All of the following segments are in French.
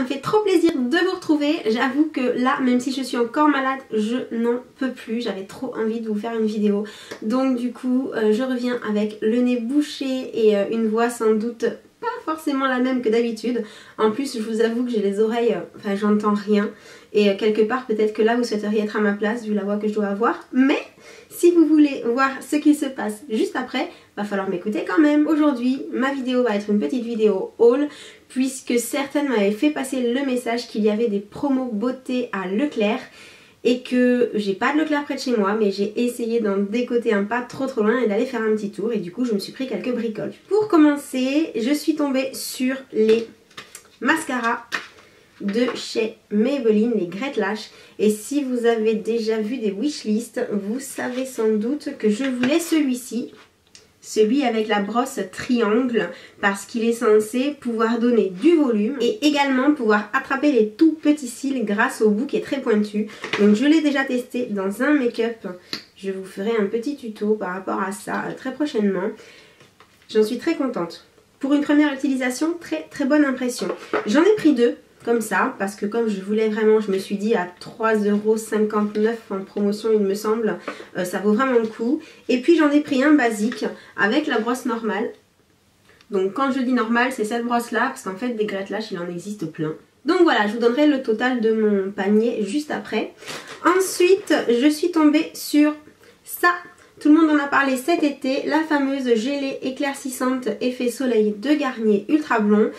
me fait trop plaisir de vous retrouver. J'avoue que là, même si je suis encore malade, je n'en peux plus. J'avais trop envie de vous faire une vidéo. Donc du coup, je reviens avec le nez bouché et une voix sans doute pas forcément la même que d'habitude. En plus, je vous avoue que j'ai les oreilles, enfin j'entends rien. Et quelque part, peut-être que là, vous souhaiteriez être à ma place vu la voix que je dois avoir. Mais si vous voulez voir ce qui se passe juste après, va falloir m'écouter quand même. Aujourd'hui, ma vidéo va être une petite vidéo haul, puisque certaines m'avaient fait passer le message qu'il y avait des promos beauté à Leclerc et que j'ai pas de Leclerc près de chez moi, mais j'ai essayé d'en décoter un pas trop loin et d'aller faire un petit tour, et du coup je me suis pris quelques bricoles. Pour commencer, je suis tombée sur les mascaras de chez Maybelline, les Great Lash, et si vous avez déjà vu des wishlists, vous savez sans doute que je voulais celui-ci. Celui avec la brosse triangle, parce qu'il est censé pouvoir donner du volume et également pouvoir attraper les tout petits cils grâce au bout qui est très pointu. Donc je l'ai déjà testé dans un make-up. Je vous ferai un petit tuto par rapport à ça très prochainement. J'en suis très contente. Pour une première utilisation, très bonne impression. J'en ai pris deux. Comme ça, parce que comme je voulais vraiment, je me suis dit à 3,59 € en promotion il me semble, ça vaut vraiment le coup. Et puis j'en ai pris un basique avec la brosse normale. Donc quand je dis normale, c'est cette brosse là, parce qu'en fait des Great Lash il en existe plein. Donc voilà, je vous donnerai le total de mon panier juste après. Ensuite, je suis tombée sur ça. Tout le monde en a parlé cet été, la fameuse gelée éclaircissante effet soleil de Garnier Ultra Blond.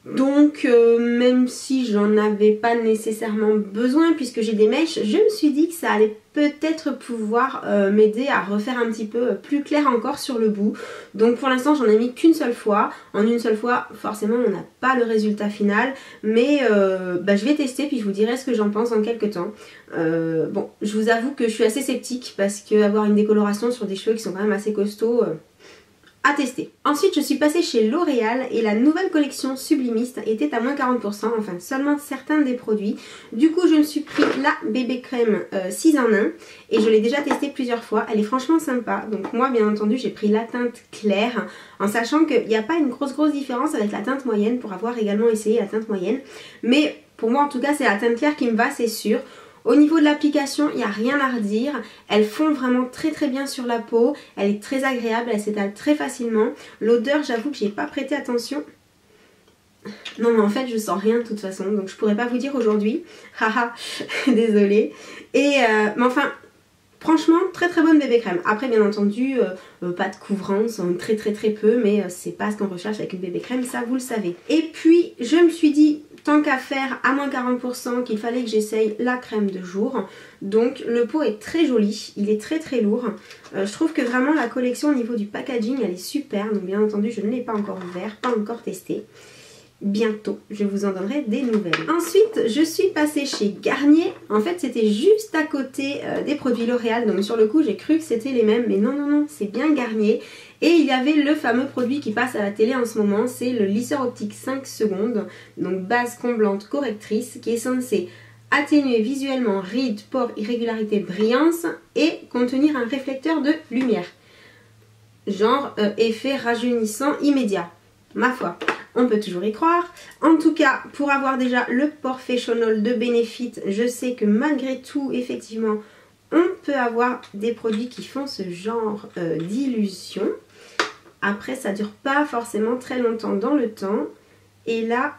Donc même si j'en avais pas nécessairement besoin puisque j'ai des mèches, je me suis dit que ça allait peut-être pouvoir m'aider à refaire un petit peu plus clair encore sur le bout. Donc pour l'instant j'en ai mis qu'une seule fois. En une seule fois forcément on n'a pas le résultat final, mais je vais tester puis je vous dirai ce que j'en pense dans quelques temps. Bon, je vous avoue que je suis assez sceptique parce que avoir une décoloration sur des cheveux qui sont quand même assez costauds, à tester. Ensuite je suis passée chez L'Oréal et la nouvelle collection Sublimiste était à moins 40%, enfin seulement certains des produits. Du coup je me suis pris la bébé crème 6 en 1 et je l'ai déjà testée plusieurs fois, elle est franchement sympa. Donc moi bien entendu j'ai pris la teinte claire en sachant qu'il n'y a pas une grosse différence avec la teinte moyenne pour avoir également essayé la teinte moyenne. Mais pour moi en tout cas c'est la teinte claire qui me va, c'est sûr. Au niveau de l'application, il n'y a rien à redire. Elle fond vraiment très bien sur la peau. Elle est très agréable, elle s'étale très facilement. L'odeur, j'avoue que j'ai pas prêté attention. Non mais en fait je sens rien de toute façon, donc je pourrais pas vous dire aujourd'hui. Haha, désolée. Et mais enfin, franchement très bonne bébé crème. Après bien entendu, pas de couvrance, très peu, mais c'est pas ce qu'on recherche avec une bébé crème, ça vous le savez. Et puis je me suis dit, tant qu'à faire à moins 40%, qu'il fallait que j'essaye la crème de jour. Donc le pot est très joli, il est très lourd. Je trouve que vraiment la collection au niveau du packaging elle est super. Donc bien entendu je ne l'ai pas encore ouvert, pas encore testé. Bientôt je vous en donnerai des nouvelles. Ensuite je suis passée chez Garnier. En fait c'était juste à côté des produits L'Oréal. Donc sur le coup j'ai cru que c'était les mêmes, mais non c'est bien Garnier. Et il y avait le fameux produit qui passe à la télé en ce moment, c'est le lisseur optique 5 secondes, donc base comblante correctrice, qui est censé atténuer visuellement rides, pores, irrégularités, brillance et contenir un réflecteur de lumière. Genre effet rajeunissant immédiat. Ma foi, on peut toujours y croire. En tout cas, pour avoir déjà le Porefessional de Benefit, je sais que malgré tout, effectivement, on peut avoir des produits qui font ce genre d'illusion. Après ça dure pas forcément très longtemps dans le temps. Et là,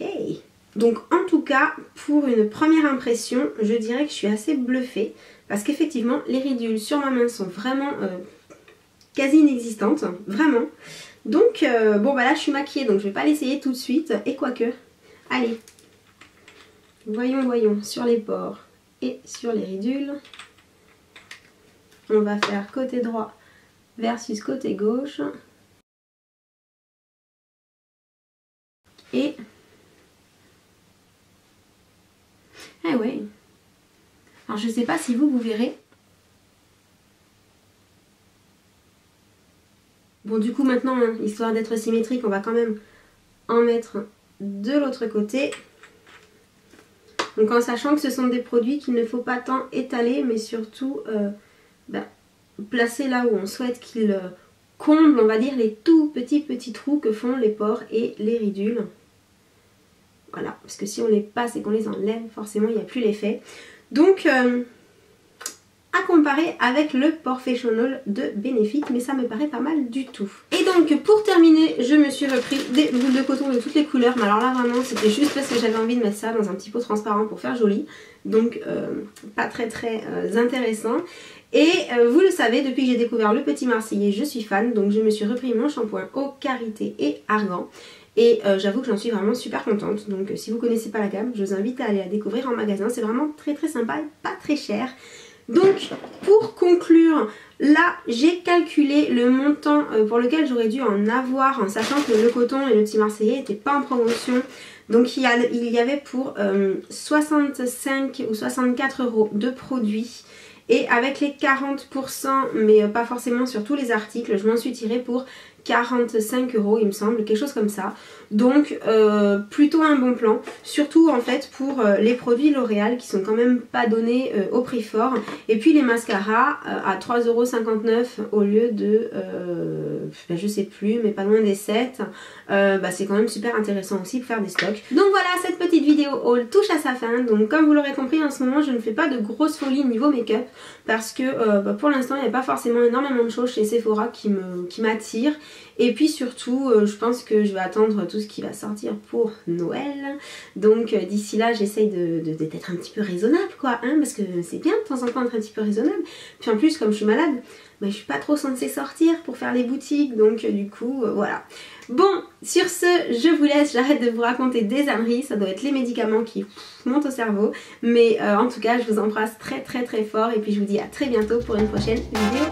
hey! Donc en tout cas, pour une première impression, je dirais que je suis assez bluffée. Parce qu'effectivement, les ridules sur ma main sont vraiment quasi inexistantes. Vraiment. Donc bon bah là je suis maquillée, donc je vais pas l'essayer tout de suite. Et quoique, allez. Voyons, sur les pores et sur les ridules. On va faire côté droit versus côté gauche. Et... ah ouais. Alors je sais pas si vous verrez. Bon du coup maintenant, hein, histoire d'être symétrique, on va quand même en mettre de l'autre côté. Donc en sachant que ce sont des produits qu'il ne faut pas tant étaler, mais surtout placer là où on souhaite qu'ils comblent, on va dire, les tout petits trous que font les pores et les ridules. Voilà, parce que si on les passe et qu'on les enlève, forcément il n'y a plus l'effet. Donc à comparer avec le Professional de Benefit, mais ça me paraît pas mal du tout. Et donc pour terminer, je me suis repris des boules de coton de toutes les couleurs, mais alors là vraiment c'était juste parce que j'avais envie de mettre ça dans un petit pot transparent pour faire joli, donc pas très intéressant. Et vous le savez, depuis que j'ai découvert le Petit Marseillais, je suis fan, donc je me suis repris mon shampoing eau karité et argan. Et j'avoue que j'en suis vraiment super contente, donc si vous connaissez pas la gamme, je vous invite à aller la découvrir en magasin, c'est vraiment très sympa et pas très cher. Donc pour conclure, là j'ai calculé le montant pour lequel j'aurais dû en avoir, en sachant que le coton et le Petit Marseillais n'étaient pas en promotion. Donc il y avait pour 65 ou 64 € de produits. Et avec les 40%, mais pas forcément sur tous les articles, je m'en suis tirée pour 45 € il me semble, quelque chose comme ça. Donc plutôt un bon plan, surtout en fait pour les produits L'Oréal qui sont quand même pas donnés au prix fort. Et puis les mascaras à 3,59 € au lieu de, je sais plus, mais pas loin des 7. C'est quand même super intéressant aussi pour faire des stocks. Donc voilà, cette petite vidéo haul touche à sa fin. Donc comme vous l'aurez compris, en ce moment je ne fais pas de grosses folies niveau make-up parce que pour l'instant il n'y a pas forcément énormément de choses chez Sephora qui m'attirent. Et puis surtout, je pense que je vais attendre tout ce qui va sortir pour Noël. Donc d'ici là, j'essaye d'être un petit peu raisonnable, quoi, hein, parce que c'est bien de temps en temps d'être un petit peu raisonnable. Puis en plus, comme je suis malade, je suis pas trop censée sortir pour faire les boutiques, donc du coup, voilà. Bon, sur ce, je vous laisse, j'arrête de vous raconter des âneries, ça doit être les médicaments qui montent au cerveau. Mais en tout cas, je vous embrasse très fort et puis je vous dis à très bientôt pour une prochaine vidéo.